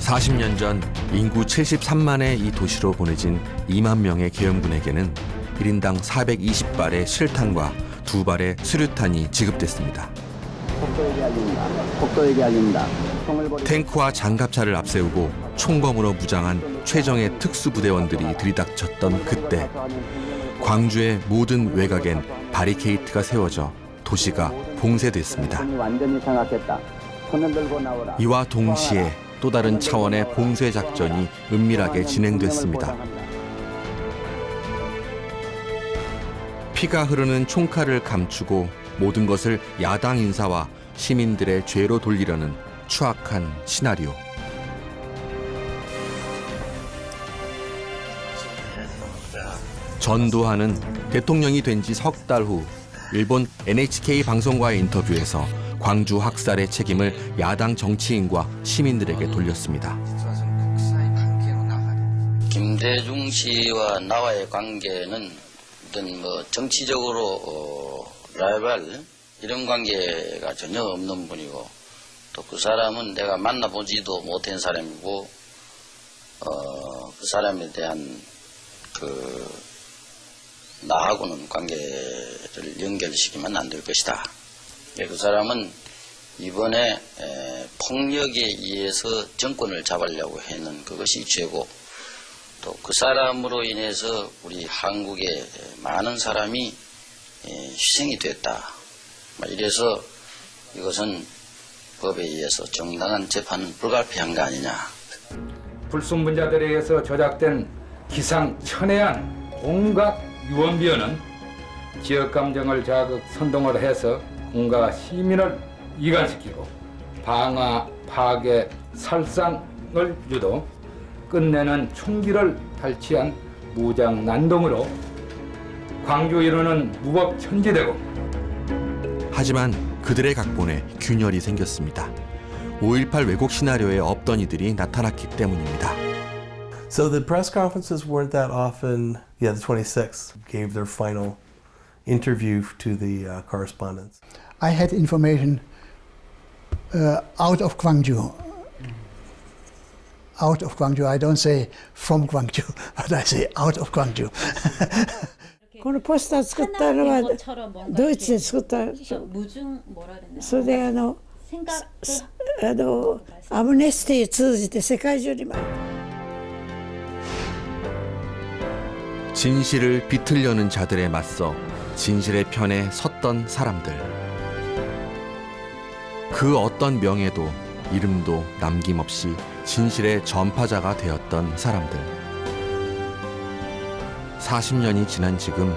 40년 전 인구 73만의 이 도시로 보내진 2만 명의 계엄군에게는 1인당 420발의 실탄과 2발의 수류탄이 지급됐습니다. 복도에게 알립니다. 탱크와 장갑차를 앞세우고 총검으로 무장한 최정예 특수부대원들이 들이닥쳤던 그때 광주의 모든 외곽엔 바리케이트가 세워져 도시가 봉쇄됐습니다. 완전히 장악했다. 손을 들고 나오라. 이와 동시에 또 다른 차원의 봉쇄 작전이 은밀하게 진행됐습니다. 피가 흐르는 총칼을 감추고 모든 것을 야당 인사와 시민들의 죄로 돌리려는 추악한 시나리오. 전두환은 대통령이 된 지 석 달 후 일본 NHK 방송과의 인터뷰에서 광주 학살의 책임을 야당 정치인과 시민들에게 돌렸습니다. 김대중 씨와 나와의 관계는 어떤 정치적으로 라이벌 이런 관계가 전혀 없는 분이고 또 그 사람은 내가 만나보지도 못한 사람이고 그 사람에 대한 나하고는 관계를 연결시키면 안 될 것이다. 그 사람은 이번에 폭력에 의해서 정권을 잡으려고 했는 그것이 죄고 또 그 사람으로 인해서 우리 한국의 많은 사람이 희생이 됐다. 이래서 이것은 법에 의해서 정당한 재판은 불가피한 거 아니냐. 불순분자들에 의해서 조작된 기상천외한 온갖 유언비어는 지역 감정을 자극 선동을 해서 공과 시민을 이간시키고 방화, 파괴, 살상을 유도 끝내는 총기를 탈취한 무장 난동으로 광주 일원은 무법천지되고 하지만 그들의 각본에 균열이 생겼습니다. 5.18 왜곡 시나리오에 없던 이들이 나타났기 때문입니다. So the press conferences weren't that often. Yeah, the 26th gave their final interview to the correspondents. I had information out of Gwangju. Out of Gwangju. I don't say from Gwangju, but I say out of Gwangju. このポスター作ったのはドイツで作った。それでアムネスティを通じて世界中に。 진실을 비틀려는 자들에 맞서 진실의 편에 섰던 사람들. 그 어떤 명예도 이름도 남김없이 진실의 전파자가 되었던 사람들. 40년이 지난 지금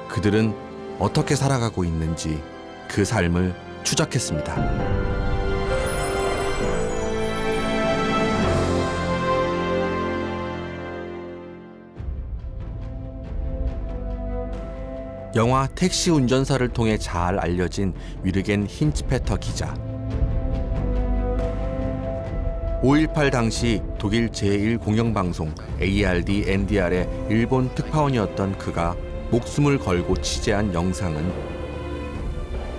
그들은 어떻게 살아가고 있는지 그 삶을 추적했습니다. 영화 택시 운전사를 통해 잘 알려진 위르겐 힌츠페터 기자. 5.18 당시 독일 제1공영방송 ARD/NDR의 일본 특파원이었던 그가 목숨을 걸고 취재한 영상은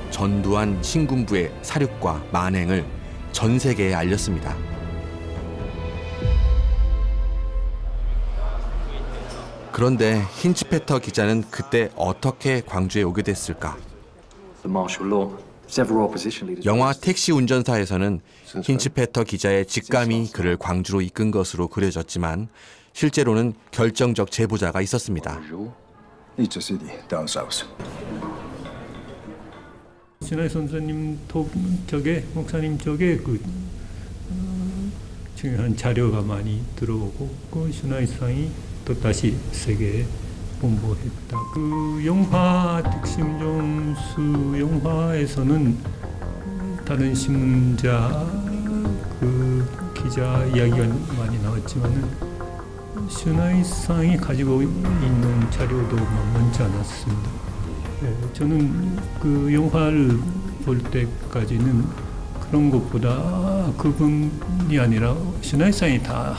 전두환 신군부의 사륙과 만행을 전 세계에 알렸습니다. 그런데 힌츠페터 기자는 그때 어떻게 광주에 오게 됐을까? 영화 택시 운전사에서는 힌츠페터 기자의 직감이 그를 광주로 이끈 것으로 그려졌지만 실제로는 결정적 제보자가 있었습니다. 신하이 선생님 쪽에 목사님 쪽에 중요한 자료가 많이 들어오고 그 신하이상이 또 다시 세계에 본보했다. 그 영화 택시운전수 영화에서는 다른 신문자 기자 이야기가 많이 나왔지만은 신하이상이 가지고 있는 자료도 만만치 않았습니다. 저는 그 영화를 볼 때까지는 그런 것보다 그분이 아니라 신하이상이 다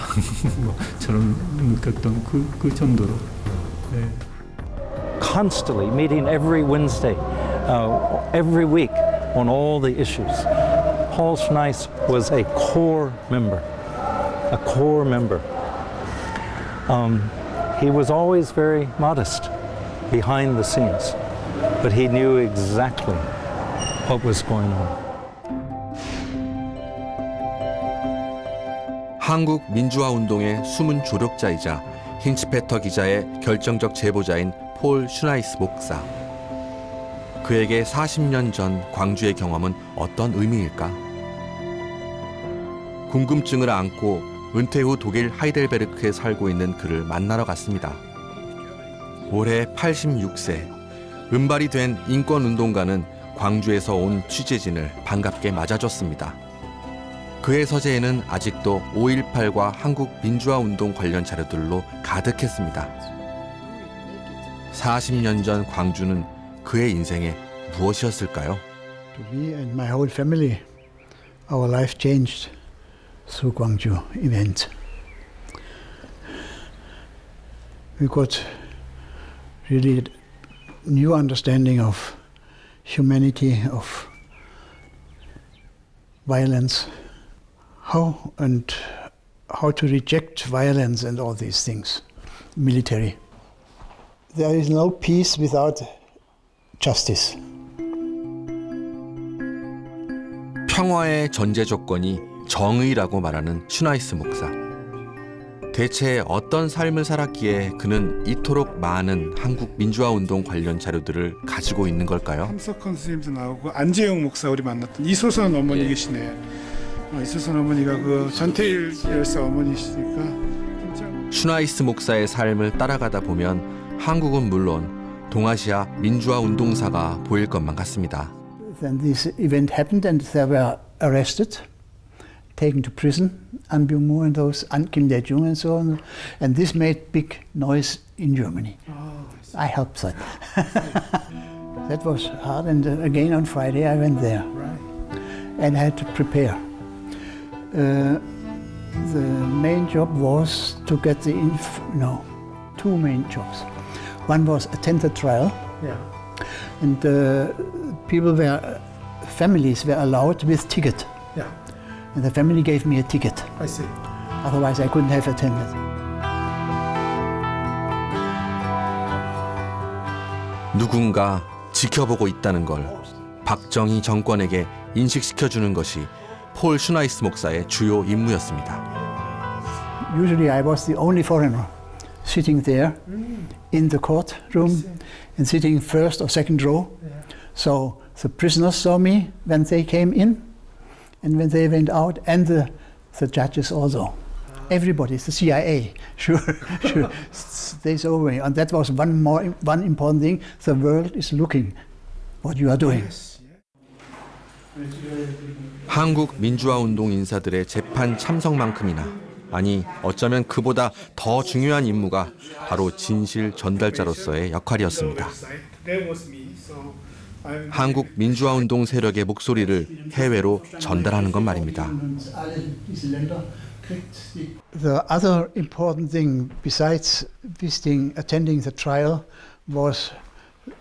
저는 느꼈던 그 정도로. 네. Constantly meeting every Wednesday, every week on all the issues. Paul Schneis was a core member. He was always very modest behind the scenes, but he knew exactly what was going on. 한국 민주화 운동의 숨은 조력자이자 힌츠페터 기자의 결정적 제보자인 폴 슈나이스 목사. 그에게 40년 전 광주의 경험은 어떤 의미일까? 궁금증을 안고 은퇴 후 독일 하이델베르크에 살고 있는 그를 만나러 갔습니다. 올해 86세, 은발이 된 인권운동가는 광주에서 온 취재진을 반갑게 맞아줬습니다. 그의 서재에는 아직도 5.18과 한국 민주화운동 관련 자료들로 가득했습니다. 40년 전 광주는 그의 인생에 무엇이었을까요? To me and my whole family, our life changed through Gwangju event. We got really new understanding of humanity, of violence, how to reject violence and all these things, military. There is no peace without justice. 평화의 전제 조건이 정의라고 말하는 슈나이스 목사. 대체 어떤 삶을 살았기에 그는 이토록 많은 한국 민주화 운동 관련 자료들을 가지고 있는 걸까요? 함석헌 선생님도 나오고 안재영 목사 우리 만났던 이소선 어머니 계시네. 이소선 어머니가 그 전태일 열사 어머니시니까. 슈나이스 목사의 삶을 따라가다 보면 한국은 물론 동아시아 민주화 운동사가 보일 것만 같습니다. Then this event happened and they were arrested, taken to prison, An Byung-moo and those, Kim Dae-jung and so on. And this made big noise in Germany. I helped that. That was hard, and again on Friday I went there. And I had to prepare. The main job was to get the two main jobs. One was attend the trial, and families were allowed with ticket. And the family gave me a ticket. I see. Otherwise, I couldn't have attended. 누군가 지켜보고 있다는 걸 박정희 정권에게 인식시켜주는 것이 폴 슈나이스 목사의 주요 임무였습니다. Usually, I was the only foreigner sitting there in the courtroom and sitting first or second row. So the prisoners saw me when they came in and when they went out, and the judges also. Everybody, the CIA, sure. They saw me. And that was one important thing. The world is looking what you are doing. 한국 민주화 운동 인사들의 재판 참석만큼이나, 아니 어쩌면 그보다 더 중요한 임무가 바로 진실 전달자로서의 역할이었습니다. 한국 민주화 운동 세력의 목소리를 해외로 전달하는 것 말입니다. The other important thing besides attending the trial was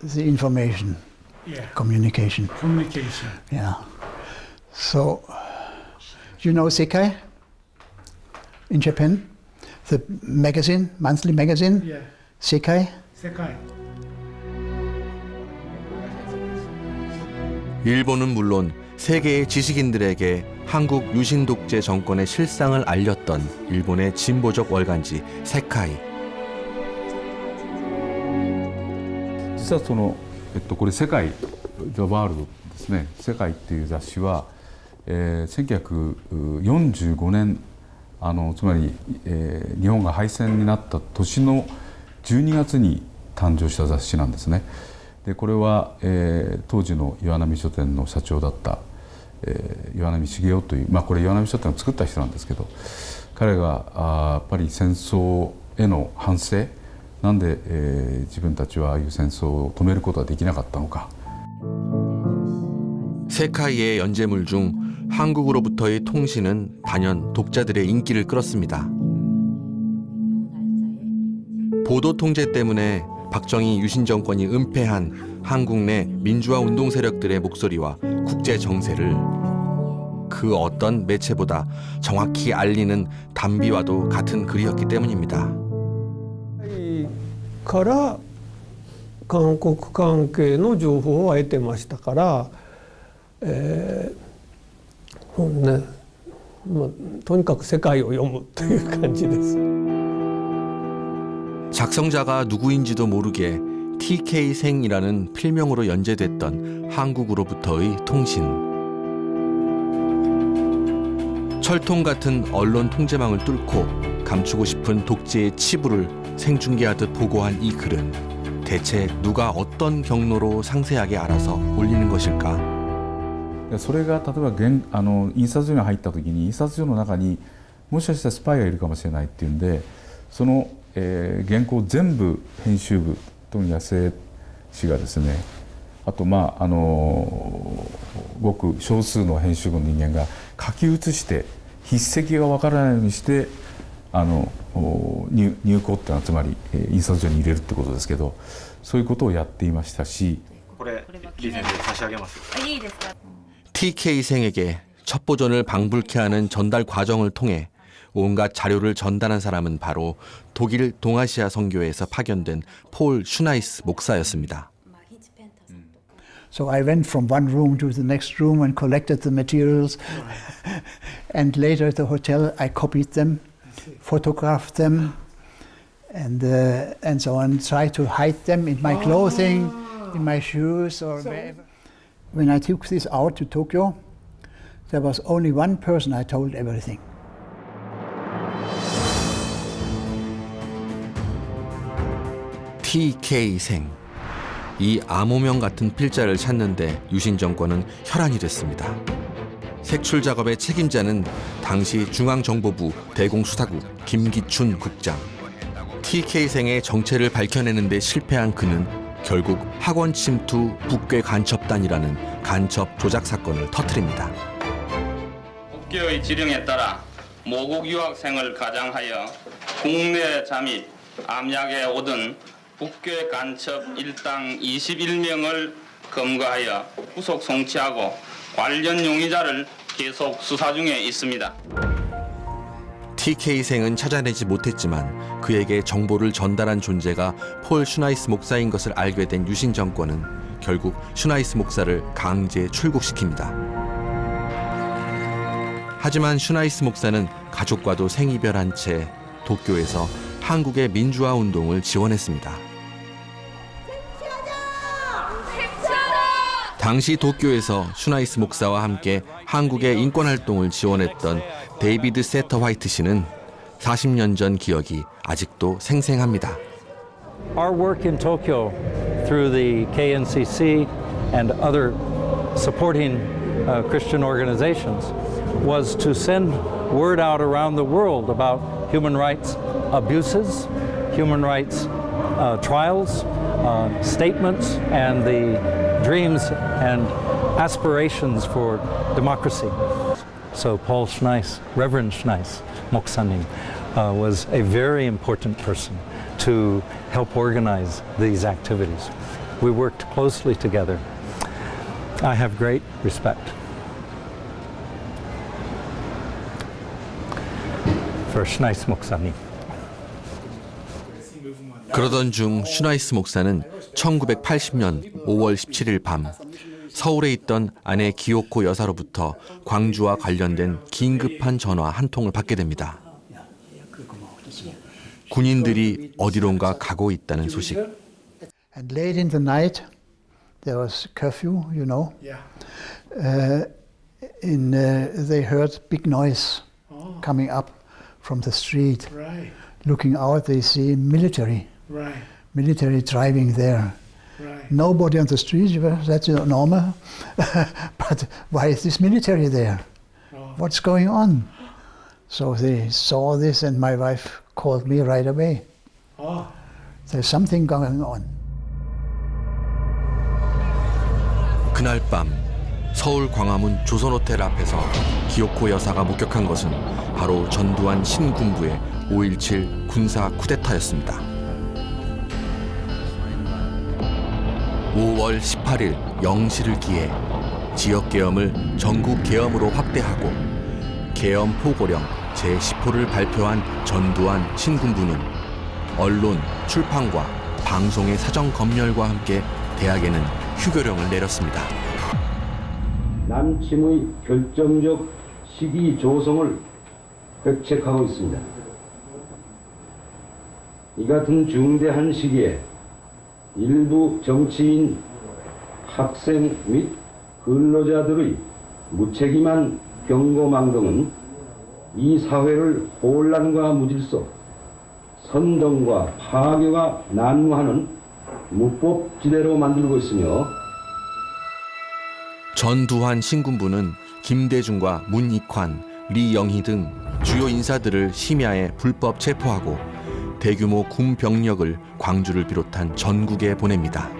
the information, communication. Yeah. So, you know Sekai in Japan, the magazine, monthly magazine. Sekai. 일본은 물론 세계의 지식인들에게 한국 유신 독재 정권의 실상을 알렸던 일본의 진보적 월간지 세카이. 実はこれ世界ザワールドですね。世界っていう雑誌は、1945年つまり、日本が敗戦になった年の12月に誕生した雑誌なんですね。でこれは、当時の岩波書店の社長だった岩波茂雄という、これ岩波書店を作った人なんですけど、彼がやっぱり戦争への反省なんで、自分たちはああいう戦争を止めることはできなかったのか。 세카이의 연재물 중 한국으로부터의 통신은 단연 독자들의 인기를 끌었습니다. 보도 통제 때문에 박정희 유신 정권이 은폐한 한국 내 민주화 운동 세력들의 목소리와 국제 정세를 그 어떤 매체보다 정확히 알리는 담비와도 같은 글이었기 때문입니다. から韓国関係の情報を得てましたから、とにかく世界を読むという感じです。 작성자가 누구인지도 모르게 TK생이라는 필명으로 연재됐던 한국으로부터의 통신. 철통 같은 언론 통제망을 뚫고 감추고 싶은 독재의 치부를 생중계하듯 보고한 이 글은 대체 누가 어떤 경로로 상세하게 알아서 올리는 것일까? それが例えば印刷所に入った時に印刷所の中にもしかしたらスパイがいるかもしれないっていうんでその、原稿全部編集部特に安江氏がですねあとごく少数の編集部の人間が書き写して筆跡がわからないようにして入稿ってのはつまり印刷所に入れるってことですけどそういうことをやっていましたしこれリ先生差し上げます。いいですか? TK생에게 첩보전을 방불케 하는 전달 과정을 통해 온갖 자료를 전달한 사람은 바로 독일 동아시아 선교회에서 파견된 폴 슈나이스 목사였습니다. So I went from one room to the next room and collected the materials. And later at the hotel I copied them, photographed them, and so on. Tried to hide them in my clothing, in my shoes, or wherever. When I took this out to Tokyo, there was only one person I told everything. TK생. 이 암호명 같은 필자를 찾는데 유신 정권은 혈안이 됐습니다. 색출 작업의 책임자는 당시 중앙정보부 대공수사국 김기춘 국장. TK생의 정체를 밝혀내는 데 실패한 그는 결국 학원 침투 북괴 간첩단이라는 간첩 조작 사건을 터뜨립니다. 국교의 지령에 따라 모국 유학생을 가장하여 국내 잠입, 암약에 오든 북괴 간첩 일당 21명을 검거하여 구속 송치하고 관련 용의자를 계속 수사 중에 있습니다. TK생은 찾아내지 못했지만 그에게 정보를 전달한 존재가 폴 슈나이스 목사인 것을 알게 된 유신 정권은 결국 슈나이스 목사를 강제 출국시킵니다. 하지만 슈나이스 목사는 가족과도 생이별한 채 도쿄에서 한국의 민주화 운동을 지원했습니다. 당시 도쿄에서 슈나이스 목사와 함께 한국의 인권활동을 지원했던 데이비드 세터 화이트 씨는 40년 전 기억이 아직도 생생합니다. Our work in Tokyo through the KNCC and other supporting Christian organizations was to send word out around the world about human rights abuses, human rights trials, statements, and the dreams and aspirations for democracy. So Paul Schneis, Reverend Schneis Moksanim, was a very important person to help organize these activities. We worked closely together. I have great respect for Schneis Moksanim. 그러던 중 슈나이스 목사는 1980년 5월 17일 밤 서울에 있던 아내 기요코 여사로부터 광주와 관련된 긴급한 전화 한 통을 받게 됩니다. 군인들이 어디론가 가고 있다는 소식. And late in the night, there was curfew, you know. They heard big noise coming up from the street. Right. Looking out, they see military. Right. Military driving there. Right. Nobody on the street, that's normal. But why is this military there? What's going on? So they saw this and my wife called me right away. There's something going on. 그날 밤 서울 광화문 조선호텔 앞에서 기요코 여사가 목격한 것은 바로 전두환 신군부의 5.17 군사 쿠데타였습니다. 5월 18일 0시를 기해 지역 계엄을 전국 계엄으로 확대하고 계엄 포고령 제10호를 발표한 전두환 신군부는 언론, 출판과 방송의 사정 검열과 함께 대학에는 휴교령을 내렸습니다. 남침의 결정적 시기 조성을 획책하고 있습니다. 이 같은 중대한 시기에 일부 정치인, 학생 및 근로자들의 무책임한 경고망동은 이 사회를 혼란과 무질서, 선동과 파괴가 난무하는 무법지대로 만들고 있으며 전두환 신군부는 김대중과 문익환, 리영희 등 주요 인사들을 심야에 불법 체포하고 대규모 군 병력을 광주를 비롯한 전국에 보냅니다.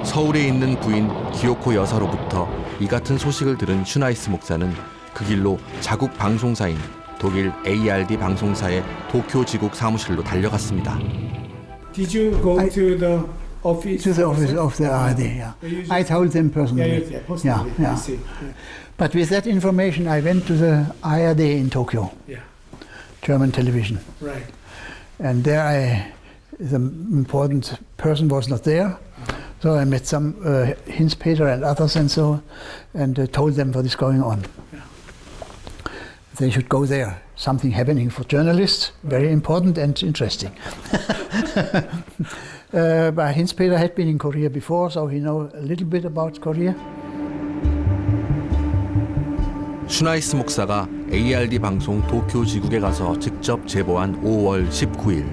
서울에 있는 부인 기요코 여사로부터 이 같은 소식을 들은 슈나이스 목사는 그 길로 자국 방송사인 독일 ARD 방송사의 도쿄 지국 사무실로 달려갔습니다. Did you go to the office? To the office of the ARD, yeah. I told them personally. Yeah. But with that information, I went to the ARD in Tokyo, German television. Right. And there the important person was not there. So I met some Hinz-Peter and others and so, and told them what is going on. They should go there. Something happening for journalists, very important and interesting. But Hinz-Peter had been in Korea before, so he knows a little bit about Korea. 슈나이스 목사가 ARD 방송 도쿄 지국에 가서 직접 제보한 5월 19일.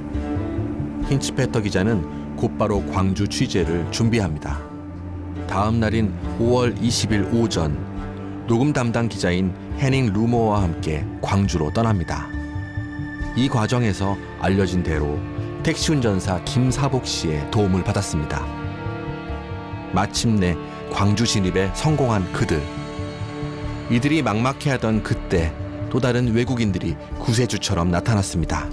힌츠페터 기자는 곧바로 광주 취재를 준비합니다. 다음 날인 5월 20일 오전, 녹음 담당 기자인 해닝 루머와 함께 광주로 떠납니다. 이 과정에서 알려진 대로 택시 운전사 김사복 씨의 도움을 받았습니다. 마침내 광주 진입에 성공한 그들. 이들이 막막해하던 그때 또 다른 외국인들이 구세주처럼 나타났습니다.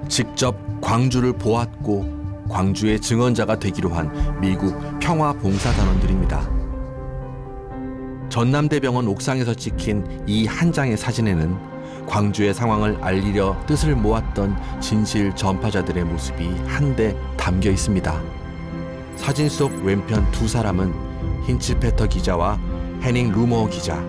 직접 광주를 보았고 광주의 증언자가 되기로 한 미국 평화봉사단원들입니다. 전남대병원 옥상에서 찍힌 이 한 장의 사진에는 광주의 상황을 알리려 뜻을 모았던 진실 전파자들의 모습이 한데 담겨 있습니다. 사진 속 왼편 두 사람은 힌츠페터 기자와 해닝 루머 기자,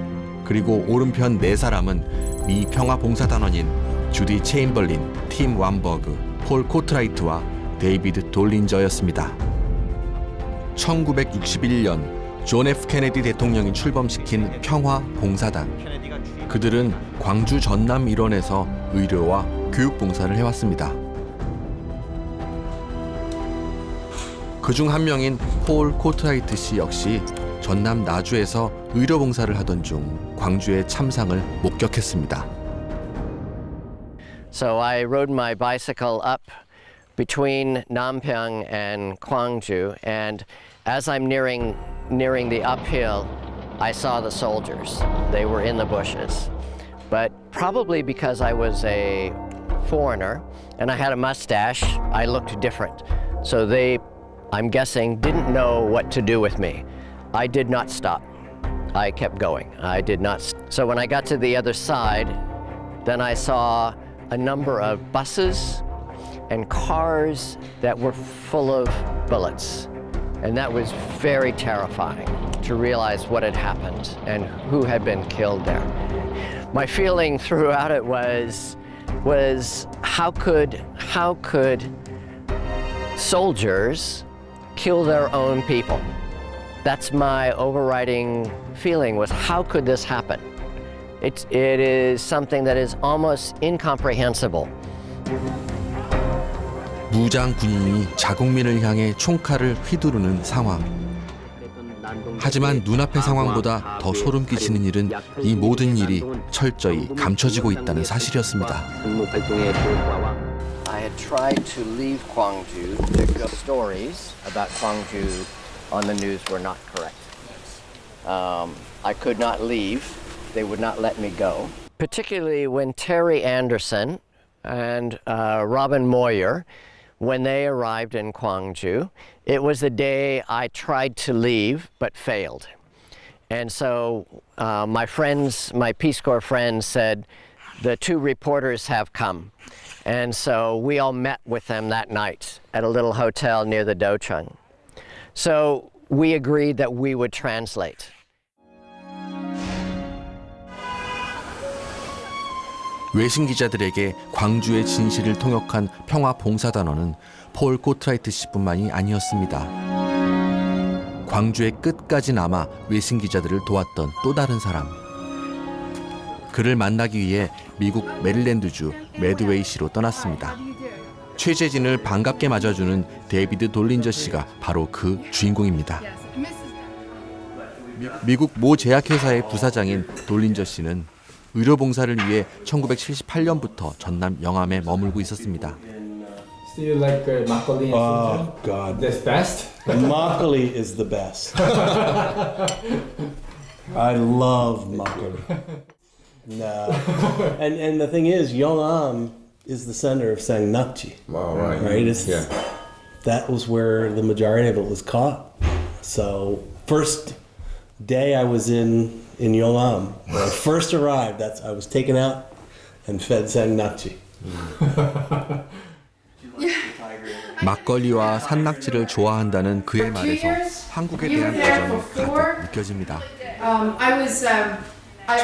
그리고 오른편 네 사람은 미 평화봉사단원인 주디 체인벌린, 팀 완버그, 폴 코트라이트와 데이비드 돌린저였습니다. 1961년 존 F 케네디 대통령이 출범시킨 평화봉사단. 그들은 광주 전남 일원에서 의료와 교육 봉사를 해왔습니다. 그중 한 명인 폴 코트라이트 씨 역시 전남 나주에서 의료 봉사를 하던 중 광주의 참상을 목격했습니다. So I rode my bicycle up between Nampyeong and Gwangju, and as I'm nearing the uphill, I saw the soldiers. They were in the bushes. But probably because I was a foreigner and I had a mustache, I looked different. So they, I'm guessing, didn't know what to do with me. I did not stop. I kept going. I did not. So when I got to the other side, then I saw a number of buses and cars that were full of bullets. And that was very terrifying to realize what had happened and who had been killed there. My feeling throughout it was how could soldiers kill their own people? That's my overriding feeling, was how could this happen? It is something that is almost incomprehensible. 무장 군인이 자국민을 향해 총칼을 휘두르는 상황. 하지만 눈앞의 상황보다 더 소름 끼치는 일은 이 모든 일이 철저히 감춰지고 있다는 사실이었습니다. I had tried to leave Gwangju. The stories about Gwangju on the news were not correct. I could not leave. They would not let me go. Particularly when Terry Anderson and Robin Moyer when they arrived in Gwangju. It was the day I tried to leave but failed. And so my friends, my Peace Corps friends said, the two reporters have come. And so we all met with them that night at a little hotel near the Docheon. So we agreed that we would translate. 외신 기자들에게 광주의 진실을 통역한 평화봉사단원은 폴 코트라이트 씨뿐만이 아니었습니다. 광주의 끝까지 남아 외신 기자들을 도왔던 또 다른 사람. 그를 만나기 위해 미국 메릴랜드주 매드웨이시로 떠났습니다. 취재진을 반갑게 맞아주는 데이비드 돌린저 씨가 바로 그 주인공입니다. 미국 모 제약회사의 부사장인 돌린저 씨는 의료봉사를 위해 1978년부터 전남 영암에 머물고 있었습니다. Do you like makgeolli? Oh God, That's best. makgeolli is the best. I love makgeolli. No, and the thing is, Yeonam is the center of Sangnakji. Wow, right. Right. It's, that was where the majority of it was caught. So first day I was in Yeonam, when I first arrived, I was taken out and fed Sangnakji. 막걸리와 산낙지를 좋아한다는 그의 말에서 한국에 대한 애정이 가득 느껴집니다.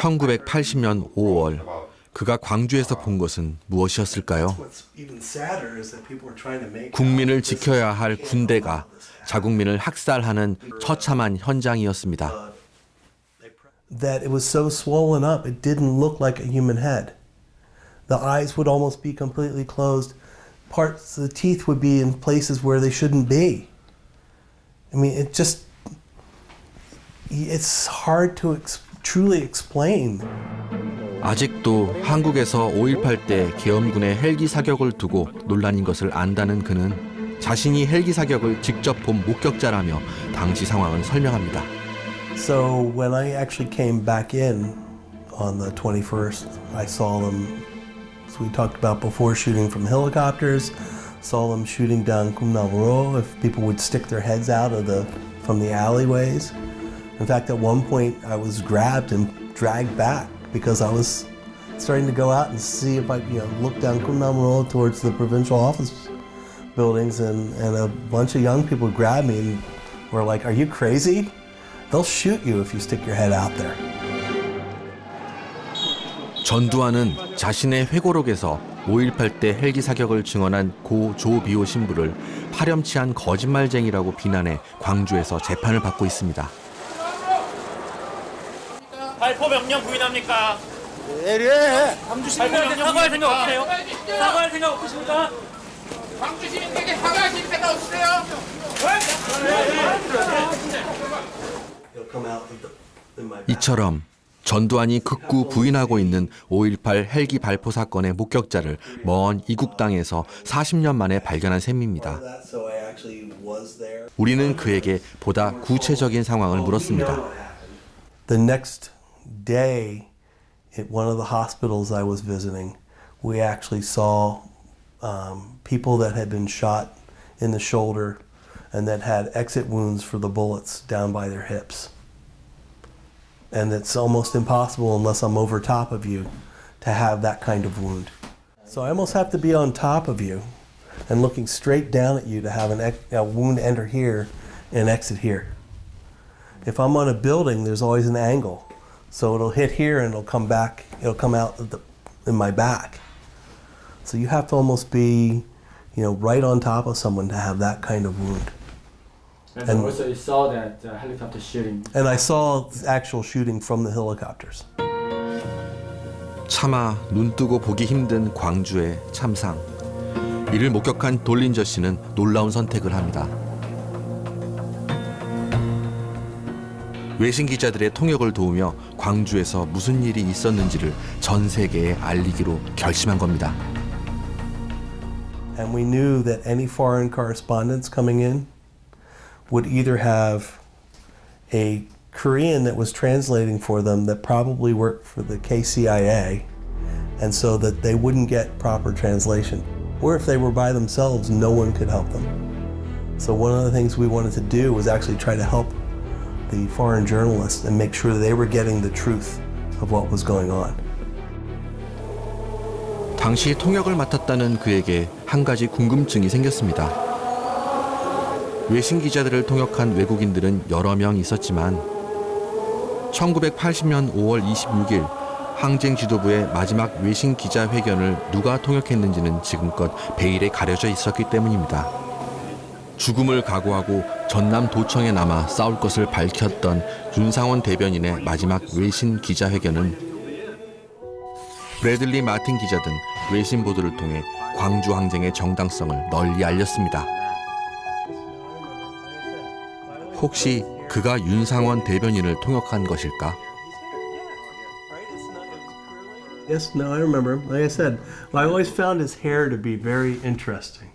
1980년 5월 그가 광주에서 본 것은 무엇이었을까요? 국민을 지켜야 할 군대가 자국민을 학살하는 처참한 현장이었습니다. That it was so swollen up, it didn't look like a human head. The eyes would almost be completely closed. Parts of the teeth would be in places where they shouldn't be. I mean, it's hard to truly explain. 아직도 한국에서 5.18 때 계엄군의 헬기 사격을 두고 논란인 것을 안다는 그는 자신이 헬기 사격을 직접 본 목격자라며 당시 상황을 설명합니다. So when I actually came back in on the 21st, I saw them, as we talked about before, shooting from helicopters, saw them shooting down Kumnalro if people would stick their heads out from the alleyways. In fact, at one point I was grabbed and dragged back because I was starting to go out and see if I look down Kumnalro towards the provincial office buildings, and a bunch of young people grabbed me and were like, "Are you crazy? They'll shoot you if you stick your head out there." 전두환은 자신의 회고록에서 5.18 때 헬기 사격을 증언한 고 조비오 신부를 파렴치한 거짓말쟁이라고 비난해 광주에서 재판을 받고 있습니다. 발포 명령 부인합니까? 예리해. 광주 시민들한테 사과할 생각 없으세요? 사과할 생각 없으십니까? 광주 시민에게 사과하실 생각 없으세요? 이처럼 전두환이 극구 부인하고 있는 5.18 헬기 발포 사건의 목격자를 먼 이국 땅에서 40년 만에 발견한 셈입니다. 우리는 그에게 보다 구체적인 상황을 물었습니다. The next day, at one of the hospitals I was visiting, we actually saw people that had been shot in the shoulder and that had exit wounds for the bullets down by their hips. And it's almost impossible unless I'm over top of you to have that kind of wound. So I almost have to be on top of you and looking straight down at you to have a wound enter here and exit here. If I'm on a building, there's always an angle. So it'll hit here and it'll come back, it'll come out in my back. So you have to almost be, right on top of someone to have that kind of wound. And also you saw that helicopter shooting. And I saw actual shooting from the helicopters. 차마 눈뜨고 보기 힘든 광주의 참상. 이를 목격한 돌린저 씨는 놀라운 선택을 합니다. 외신 기자들의 통역을 도우며 광주에서 무슨 일이 있었는지를 전 세계에 알리기로 결심한 겁니다. And we knew that any foreign correspondents coming in would either have a Korean that was translating for them that probably worked for the KCIA, and so that they wouldn't get proper translation. or if they were by themselves, no one could help them. So one of the things we wanted to do was actually try to help the foreign journalists and make sure they were getting the truth of what was going on. 당시 통역을 맡았다는 그에게 한 가지 궁금증이 생겼습니다. 외신 기자들을 통역한 외국인들은 여러 명 있었지만 1980년 5월 26일 항쟁 지도부의 마지막 외신 기자회견을 누가 통역했는지는 지금껏 베일에 가려져 있었기 때문입니다. 죽음을 각오하고 전남 도청에 남아 싸울 것을 밝혔던 윤상원 대변인의 마지막 외신 기자회견은 브래들리 마틴 기자 등 외신 보도를 통해 광주 항쟁의 정당성을 널리 알렸습니다. 혹시 그가 윤상원 대변인을 통역한 것일까? Yes, no, I remember him. Like I said, I always found his hair to be very interesting.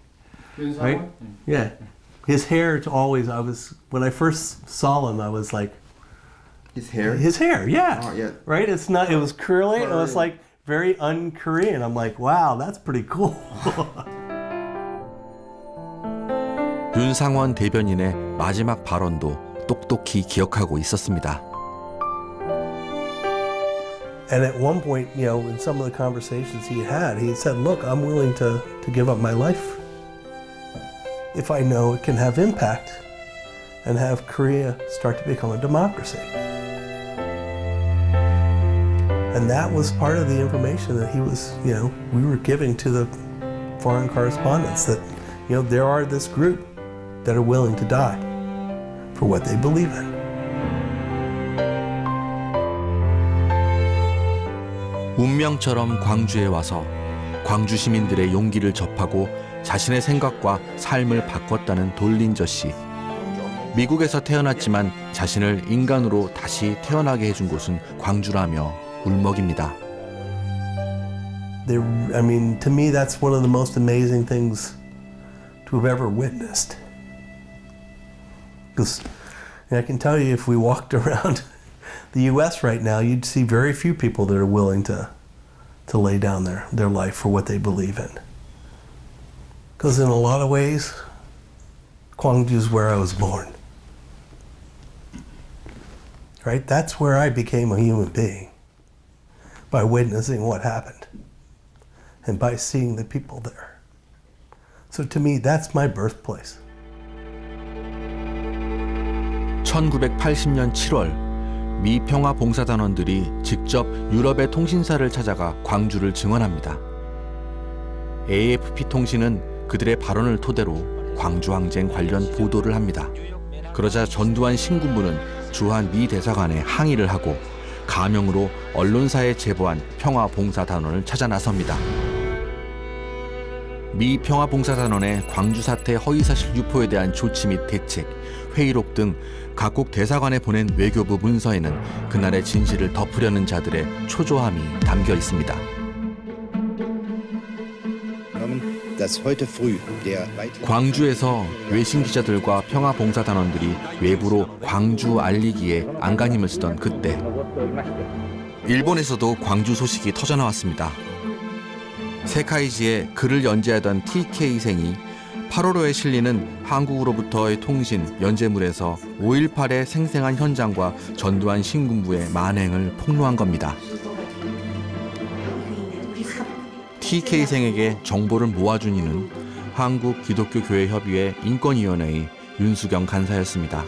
Right? Yeah. His hair to always, when I first saw him, I was like, his hair? His hair, yeah. Oh, yeah. Right? It was curly, and it was like very un-Korean. I'm like, wow, that's pretty cool. 윤상원 대변인의 마지막 발언도 똑똑히 기억하고 있었습니다. And at one point, you know, in some of the conversations he said, look, I'm willing to give up my life if I know it can have impact and have Korea start to become a democracy. And that was part of the information that we were giving to the foreign correspondents, that, you know, there are this group that are willing to die for what they believe in. 운명처럼 광주에 와서 광주 시민들의 용기를 접하고 자신의 생각과 삶을 바꿨다는 돌린저 씨. 미국에서 태어났지만 자신을 인간으로 다시 태어나게 해준 곳은 광주라며 울먹입니다. I mean, to me, that's one of the most amazing things to have ever witnessed. Because I can tell you, if we walked around the U.S. right now, you'd see very few people that are willing to lay down their life for what they believe in. Because in a lot of ways, Gwangju is where I was born. Right? That's where I became a human being, by witnessing what happened and by seeing the people there. So to me, that's my birthplace. 1980년 7월 미 평화봉사단원들이 직접 유럽의 통신사를 찾아가 광주를 증언합니다. AFP 통신은 그들의 발언을 토대로 광주 항쟁 관련 보도를 합니다. 그러자 전두환 신군부는 주한 미 대사관에 항의를 하고 가명으로 언론사에 제보한 평화봉사단원을 찾아 나섭니다. 미 평화봉사단원의 광주 사태 허위사실 유포에 대한 조치 및 대책, 회의록 등 각국 대사관에 보낸 외교부 문서에는 그날의 진실을 덮으려는 자들의 초조함이 담겨 있습니다. 광주에서 외신 기자들과 평화봉사단원들이 외부로 광주 알리기에 안간힘을 쓰던 그때 일본에서도 광주 소식이 터져나왔습니다. 세카이지에 글을 연재하던 TK생이 8월호에 실리는 한국으로부터의 통신 연재물에서 5.18의 생생한 현장과 전두환 신군부의 만행을 폭로한 겁니다. TK생에게 정보를 모아준 이는 한국기독교교회협의회 인권위원회의 윤수경 간사였습니다.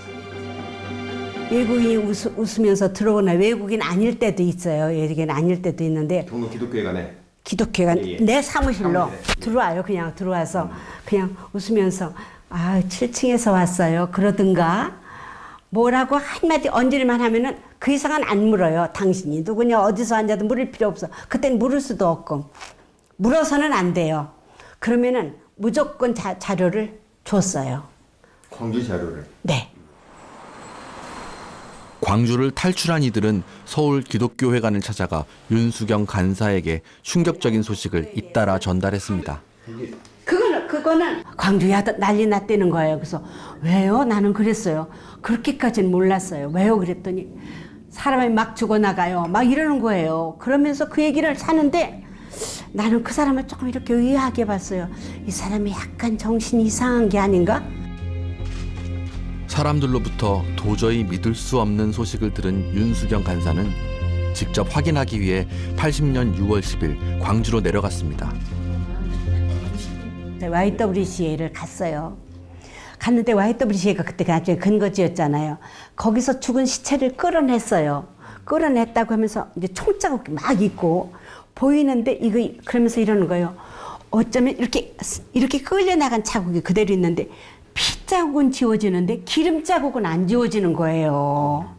외국인이 웃으면서 들어오나 외국인 아닐 때도 있어요. 외국인 아닐 때도 있는데 종로 기독교회관에 기독교가 내 사무실로 들어와요. 그냥 들어와서 그냥 웃으면서 7층에서 왔어요. 그러든가 뭐라고 한마디 얹으리만 하면은 그 이상은 안 물어요. 당신이 누구냐 어디서 왔냐도 물을 필요 없어. 그땐 물을 수도 없고 물어서는 안 돼요. 그러면은 무조건 자료를 줬어요. 광주 자료를? 네. 광주를 탈출한 이들은 서울 기독교회관을 찾아가 윤수경 간사에게 충격적인 소식을 잇따라 전달했습니다. 그거는 광주야 난리 났다는 거예요. 그래서 왜요? 나는 그랬어요. 그렇게까지는 몰랐어요. 왜요? 그랬더니 사람이 막 죽어나가요. 막 이러는 거예요. 그러면서 그 얘기를 사는데 나는 그 사람을 조금 이렇게 의아하게 봤어요. 이 사람이 약간 정신이 이상한 게 아닌가? 사람들로부터 도저히 믿을 수 없는 소식을 들은 윤수경 간사는 직접 확인하기 위해 80년 6월 10일 광주로 내려갔습니다. YWCA를 갔어요. 갔는데 YWCA가 그때 나중에 근거지였잖아요. 거기서 죽은 시체를 끌어냈어요. 끌어냈다고 하면서 이제 총자국이 막 있고 보이는데 이거 그러면서 이러는 거예요. 어쩌면 이렇게 끌려나간 자국이 그대로 있는데 피 자국은 지워지는데 기름 자국은 안 지워지는 거예요.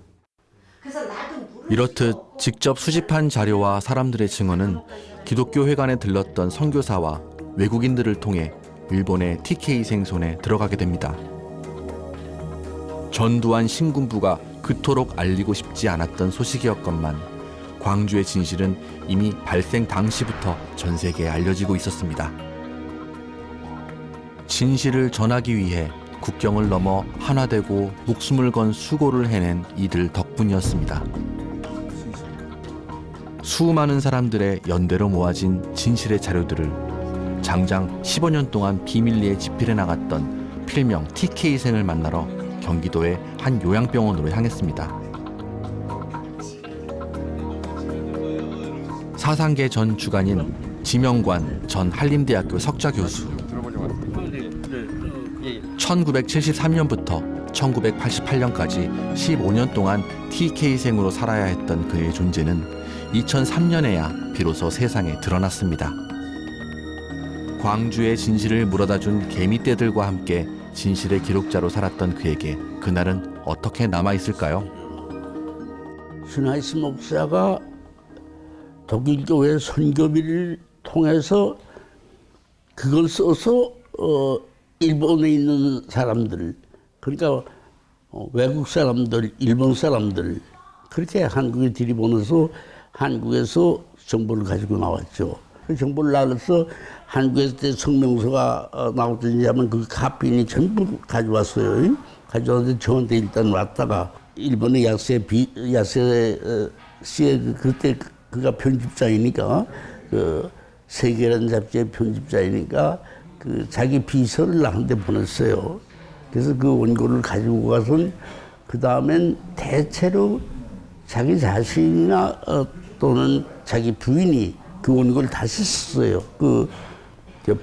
이렇듯 직접 수집한 자료와 사람들의 증언은 기독교 회관에 들렀던 선교사와 외국인들을 통해 일본의 TK생 손에 들어가게 됩니다. 전두환 신군부가 그토록 알리고 싶지 않았던 소식이었건만 광주의 진실은 이미 발생 당시부터 전 세계에 알려지고 있었습니다. 진실을 전하기 위해 국경을 넘어 하나되고 목숨을 건 수고를 해낸 이들 덕분이었습니다. 수많은 사람들의 연대로 모아진 진실의 자료들을 장장 15년 동안 비밀리에 집필해 나갔던 필명 TK생을 만나러 경기도의 한 요양병원으로 향했습니다. 사상계 전 주간인 지명관 전 한림대학교 석좌 교수. 1973년부터 1988년까지 15년 동안 TK생으로 살아야 했던 그의 존재는 2003년에야 비로소 세상에 드러났습니다. 광주의 진실을 물어다준 개미떼들과 함께 진실의 기록자로 살았던 그에게 그날은 어떻게 남아있을까요? 슈나이스 목사가 독일교회 선교비를 통해서 그걸 써서 일본에 있는 사람들, 그러니까 외국 사람들, 일본 사람들 그렇게 한국에 들이보내서 한국에서 정보를 가지고 나왔죠. 그 정보를 나눠서 한국에서 때 성명서가 나오든지 하면 그 카피니 전부 가져왔어요. 가져왔는데 저한테 일단 왔다가 일본의 야세 씨의 그때 그가 편집자이니까 그 세계라는 잡지의 편집자이니까 그 자기 비서를 나한테 보냈어요. 그래서 그 원고를 가지고 가서 그 다음엔 대체로 자기 자신이나 또는 자기 부인이 그 원고를 다시 썼어요. 그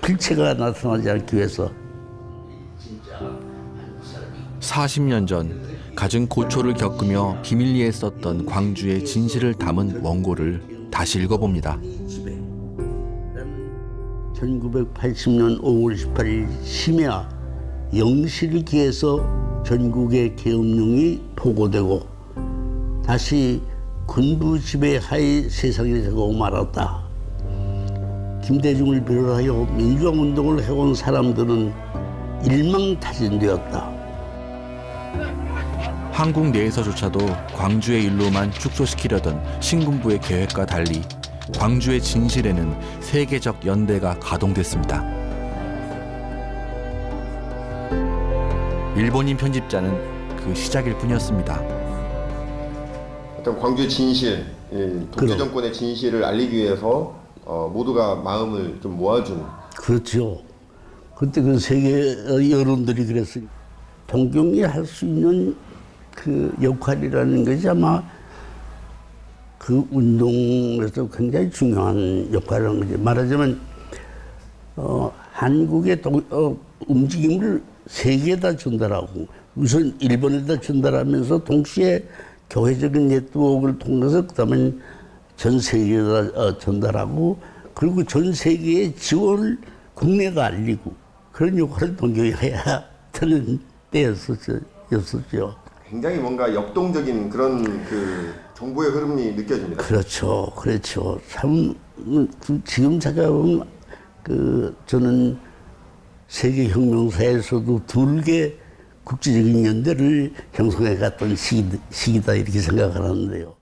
필체가 나타나지 않기 위해서. 40년 전 갖은 고초를 겪으며 비밀리에 썼던 광주의 진실을 담은 원고를 다시 읽어봅니다. 1980년 5월 18일 심야 0시를 기해서 전국의 계엄령이 보고되고 다시 군부 지배하에 세상에 되고 말았다. 김대중을 비롯하여 민주화운동을 해온 사람들은 일망타진되었다. 한국 내에서조차도 광주의 일로만 축소시키려던 신군부의 계획과 달리 광주의 진실에는 세계적 연대가 가동됐습니다. 일본인 편집자는 그 시작일 뿐이었습니다. 어떤 광주의 진실, 독재 정권의 진실을 알리기 위해서 모두가 마음을 좀 모아준. 그렇죠. 그때 그 세계 여론들이 그랬어요. 동경이 할 수 있는 그 역할이라는 것이 아마 그 운동에서 굉장히 중요한 역할을 한 거죠. 말하자면 한국의 움직임을 세계에다 전달하고 우선 일본에다 전달하면서 동시에 교회적인 네트워크를 통해서 그다음에 전 세계에다 전달하고 그리고 전 세계의 지원을 국내가 알리고 그런 역할을 동경이 해야 되는 때였었죠. 굉장히 뭔가 역동적인 그런 그 정보의 흐름이 느껴집니다. 그렇죠, 그렇죠. 참 지금 찾아보면 저는 세계 혁명사에서도 둘게 국제적인 연대를 형성해 갔던 시기다 이렇게 생각을 하는데요.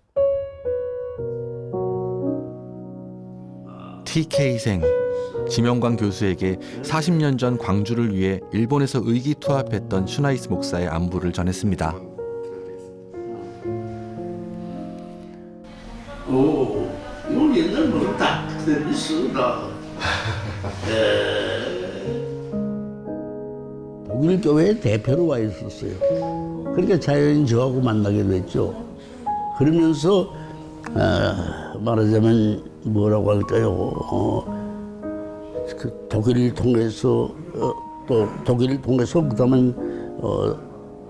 TK생 지명관 교수에게 40년 전 광주를 위해 일본에서 의기투합했던 슈나이스 목사의 안부를 전했습니다. 이거 옛날 멀었다. 독일 교회 대표로 와 있었어요. 그러니까 자연히 저하고 만나게 됐죠. 그러면서 말하자면 뭐라고 할까요? 그 독일을 통해서 또 독일을 통해서 그다음에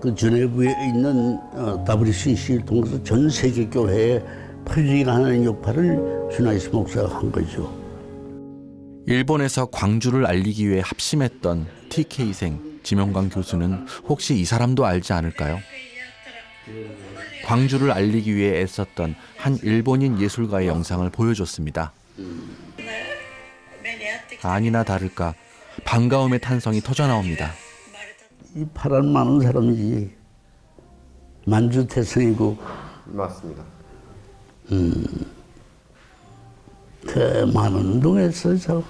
그 주네브에 있는 WCC를 통해서 전 세계 교회에 퍼지가하는 역할을 슈나이스 목사가 한 거죠. 일본에서 광주를 알리기 위해 합심했던 TK생 지명광 교수는 혹시 이 사람도 알지 않을까요? 광주를 알리기 위해 애썼던 한 일본인 예술가의 영상을 보여줬습니다. 아니나 다를까 반가움의 탄성이 터져나옵니다. 이 파란 많은 사람이지 만주태성이고 맞습니다. 그 많은 운동했어요. 저.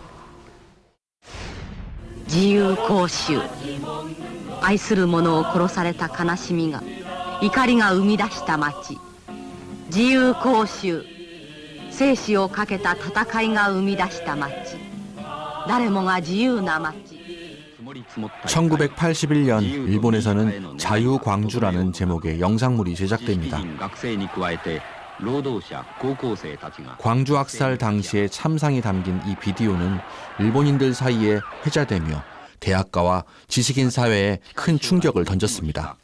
自由公衆愛する者を殺された悲しみが怒りが生み出した町自由公衆生死をかけた戦いが生み出した町誰もが自由な町 1981년 일본에서는 자유광주라는 제목의 영상물이 제작됩니다. 광주 학살 당시의 참상이 담긴 이 비디오는 일본인들 사이에 회자되며 대학가와 지식인 사회에 큰 충격을 던졌습니다.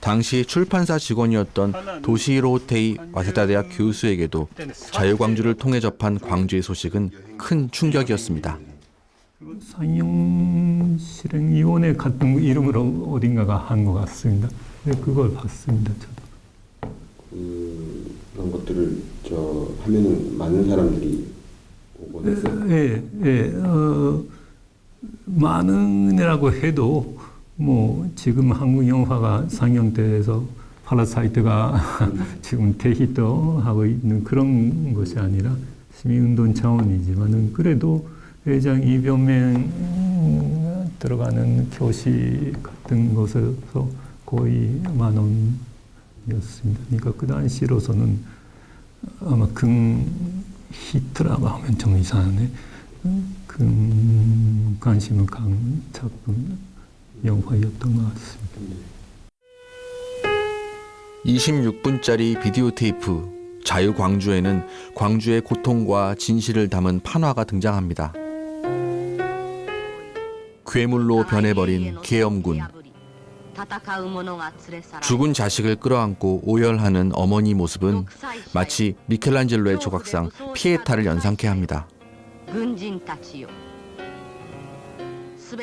당시 출판사 직원이었던 도시히로 호테이 와세다 대학 교수에게도 자유광주를 통해 접한 광주의 소식은 큰 충격이었습니다. 상영실행위원회 같은 이름으로 어딘가가 한 것 같습니다. 네, 그걸 봤습니다. 저도. 그런 것들을 하면은 많은 사람들이 오곤 했어요. 예. 많은이라고 해도 뭐 지금 한국 영화가 상영돼서 파라사이트가 지금 대히트하고 있는 그런 것이 아니라 시민운동 차원이지만은 그래도 회장 이변명 들어가는 교실 같은 곳에서 거의 10,000원이었습니다. 그러니까 그 당시로서는 아마 히트라고 하면 좀 이상하네. 관심을 간 작품 영화였던 것 같습니다. 26분짜리 비디오 테이프 자유광주에는 광주의 고통과 진실을 담은 판화가 등장합니다. 괴물로 변해버린 계엄군, 죽은 자식을 끌어안고 오열하는 어머니 모습은 마치 미켈란젤로의 조각상 피에타를 연상케 합니다.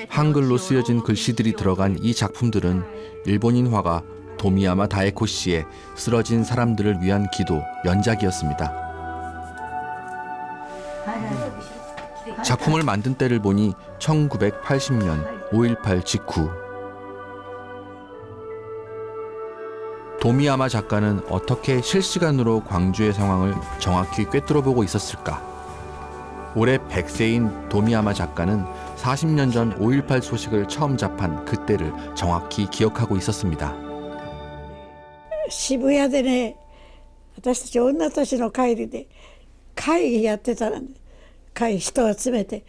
한글로 쓰여진 글씨들이 들어간 이 작품들은 일본인 화가 도미야마 다에코 씨의 쓰러진 사람들을 위한 기도 연작이었습니다. 작품을 만든 때를 보니 1980년 5.18 직후. 도미야마 작가는 어떻게 실시간으로 광주의 상황을 정확히 꿰뚫어보고 있었을까? 올해 100세인 도미야마 작가는 40년 전 5.18 소식을 처음 접한 그때를 정확히 기억하고 있었습니다. 渋谷でね、私たち女たちの会議で会議やってたので、人を集めて、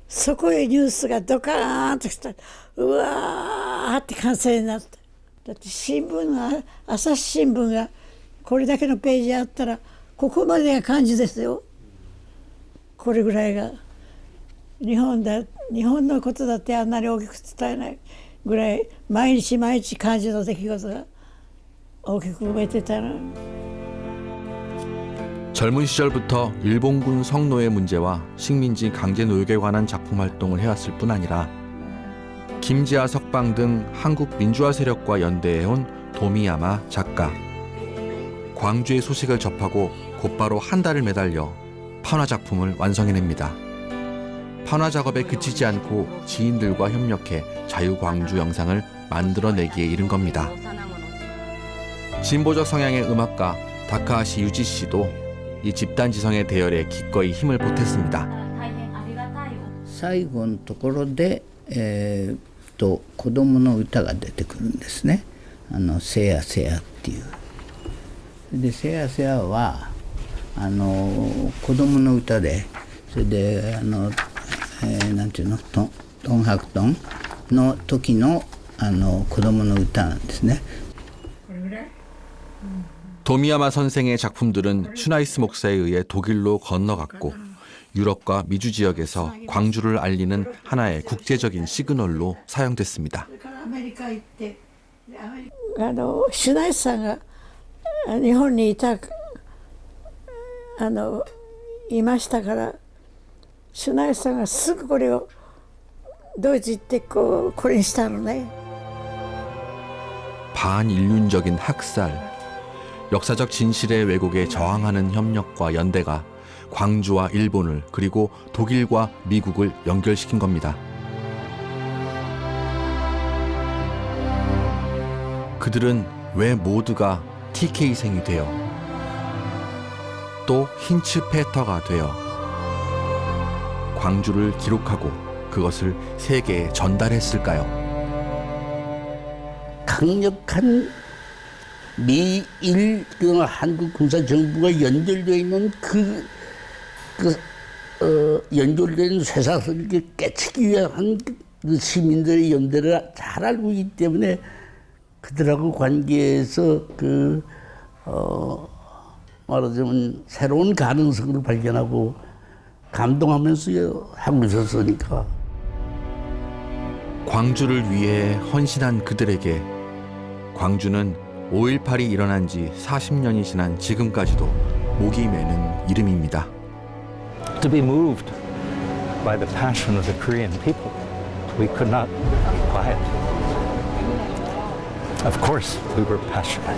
そこへニュースがドカーンときた。うわーって歓声になった。だって新聞が、朝日新聞がこれだけのページあったら、ここまでが感じですよ。これぐらいが。日本のことだってあんなに大きく伝えないぐらい、毎日毎日感じの出来事が大きく埋めてたの。 젊은 시절부터 일본군 성노예 문제와 식민지 강제 노역에 관한 작품 활동을 해왔을 뿐 아니라 김지아 석방 등 한국 민주화 세력과 연대해온 도미야마 작가. 광주의 소식을 접하고 곧바로 한 달을 매달려 판화 작품을 완성해냅니다. 판화 작업에 그치지 않고 지인들과 협력해 자유광주 영상을 만들어내기에 이른 겁니다. 진보적 성향의 음악가 다카하시 유지 씨도 이 집단 지성의 대열에 기꺼이 힘을 보탰습니다. 最後のところで、子供の歌が出てくるんですね。せやせやっていう。でせやせやは子供の歌で、それでなんていうの、トンハクトンの時の子供の歌なんですね。 도미야마 선생의 작품들은 슈나이스 목사에 의해 독일로 건너갔고 유럽과 미주 지역에서 광주를 알리는 하나의 국제적인 시그널로 사용됐습니다. シュナイスさんが日本にいましたから、シュナイスさんがすぐこれをドイツ行ってこれにしたのね。 반인륜적인 학살, 역사적 진실의 왜곡에 저항하는 협력과 연대가 광주와 일본을 그리고 독일과 미국을 연결시킨 겁니다. 그들은 왜 모두가 TK생이 되어 또 힌츠페터가 되어 광주를 기록하고 그것을 세계에 전달했을까요? 강력한 미일 한국 군사 정부가 연결되어 있는 연결된 쇠사슬을 깨치기 위한 그 시민들의 연대를 잘 알고 있기 때문에 그들하고 관계에서 말하자면 새로운 가능성을 발견하고 감동하면서 하고 있었으니까. 광주를 위해 헌신한 그들에게 광주는 5.18이 일어난 지 40년이 지난 지금까지도 목이 메는 이름입니다. To be moved by the passion of the Korean people, we could not be quiet. Of course, we were passionate.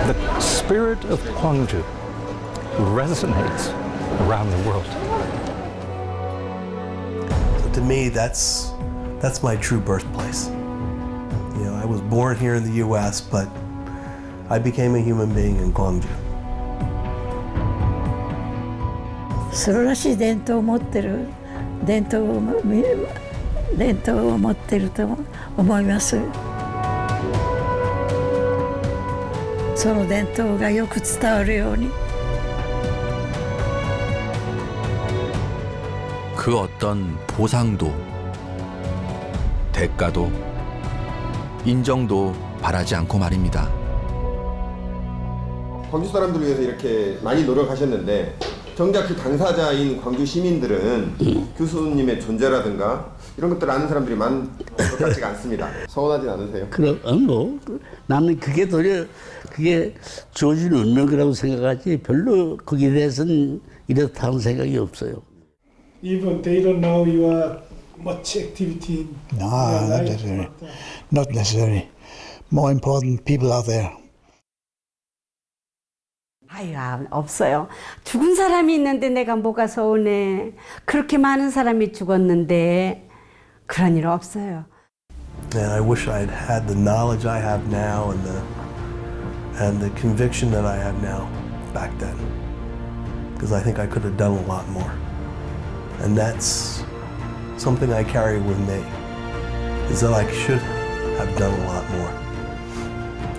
The spirit of Gwangju resonates around the world. So to me, that's my true birthplace. You know, I was born here in the U.S., but I became a human being in Gwangju. 素晴らしい伝統を持ってると思います。その伝統がよく伝わるように。 그 어떤 보상도 대가도 인정도 바라지 않고 말입니다. 광주 사람들을 위해서 이렇게 많이 노력하셨는데 정작 그 당사자인 광주 시민들은 교수님의 존재라든가 이런 것들 아는 사람들이 많은 것 같지가 않습니다. 서운하진 않으세요? 그럼 뭐 나는 그게 주어진 운명이라고 생각하지 별로 거기에 대해서는 이렇다는 생각이 없어요. Even they don't know you are much activity in No, your not life, necessarily. but, Not necessarily. More important people are there. 아유, 없어요. 죽은 사람이 있는데 내가 뭐가 서운해. 그렇게 많은 사람이 죽었는데 그런 일 없어요. And I wish I'd had the knowledge I have now and the conviction that I have now back then. Because I think I could have done a lot more. And that's something I carry with me, is that I should have done a lot more.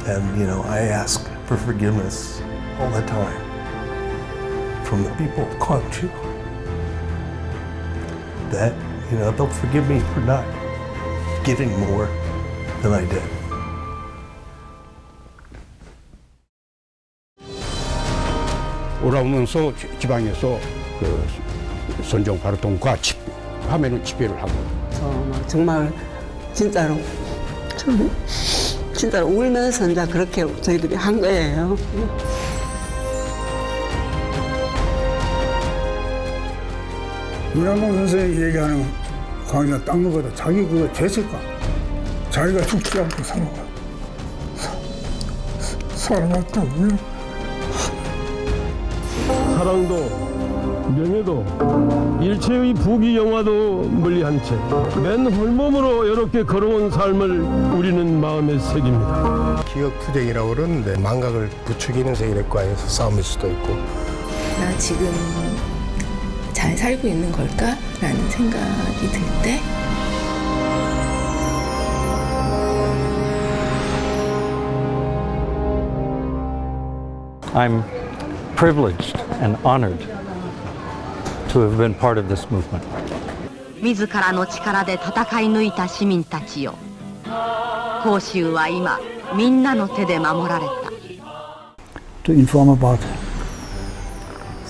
And, you know, I ask for forgiveness all the time from the people of Gwangju. That, you know, they'll forgive me for not giving more than I did. 올라오면서 지방에서 선정 활동과 하면은 집회를 하고. 정말 진짜로 울면서 이제 그렇게 저희들이 한 거예요. 윤한봉 선생님이 얘기하는 광주가 닦는 거다. 자기 그거 됐을까? 자기가 죽지 않고 살아났다고요. 사랑도 명예도 일체의 부귀영화도 멀리한 채 맨 홀몸으로 이렇게 걸어온 삶을 우리는 마음에 새깁니다. 기억투쟁이라고 그러는데 망각을 부추기는 세력과의 싸움일 수도 있고 나 지금 잘 살고 있는 걸까? 라는 생각이 들 때 I'm privileged and honored to have been part of this movement. 自らの力で戦い抜いた市民たちよ。広州は今みんなの手で守られた。 To inform about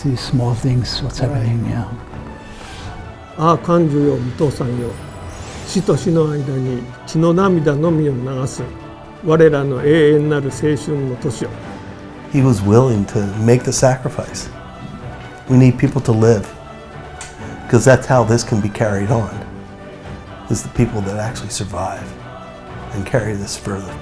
these small things, what's happening, yeah. ああ幹事よ、武藤さんよ。死と死の間に血の涙のみを流す我らの永遠なる青春の年よ。He was willing to make the sacrifice. We need people to live, because that's how this can be carried on, is the people that actually survive and carry this further.